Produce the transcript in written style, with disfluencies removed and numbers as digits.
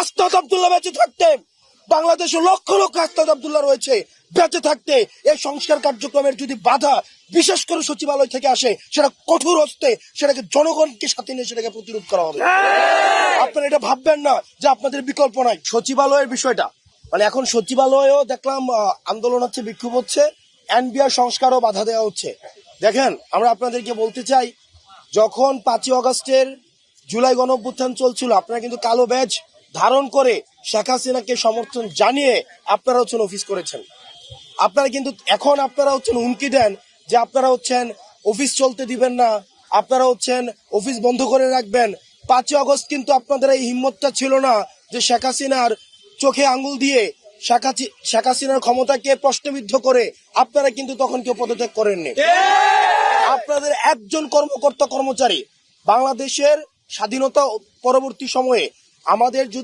আসনাদ আব্দুল্লাহ বেঁচে থাকতে, বাংলাদেশে লক্ষ লক্ষ আসনাদ আব্দুল্লাহ রয়েছে, বেঁচে থাকতে এই সংস্কার কার্যক্রমের যদি বাধা বিশেষ করে সচিবালয় থেকে আসে, সেটা কঠোর হস্তে সেটাকে জনগণকে সাথে নিয়ে সেটাকে প্রতিরোধ করা হবে। আপনারা এটা ভাববেন না যে আপনাদের বিকল্প নাই। সচিবালয়ের বিষয়টা মানে এখন সচিবালয়েও দেখলাম আন্দোলন হচ্ছে, বিক্ষোভ হচ্ছে, এনবিআর সংস্কারও বাধা দেওয়া হচ্ছে। দেখেন, আমরা আপনাদেরকে বলতে চাই, যখন 5ই আগস্টের জুলাই গণঅভ্যুত্থান চলছিল, আপনারা কিন্তু কালো ব্যাজ ধারণ করে শেখ হাসিনাকে সমর্থন জানিয়ে আপনারা হচ্ছেন অফিস করেছেন। আপনারা কিন্তু এখন আপনারা হচ্ছেন হুমকি দেন যে আপনারা হচ্ছেন অফিস চলতে দিবেন না, আপনারা হচ্ছেন অফিস বন্ধ করে রাখবেন। 5ই আগস্ট কিন্তু আপনাদের এই হিম্মতটা ছিল না যে শেখ হাসিনার চোখে আঙ্গুল দিয়ে শেখ হাসিনার ক্ষমতাকে প্রশ্নবিদ্ধ করে আপনারা কিন্তু তখন কেউ পদত্যাগ করেননি। আপনাদের একজন কর্মকর্তা কর্মচারী বাংলাদেশের স্বাধীনতা পরবর্তী সময়ে আমাদের যদি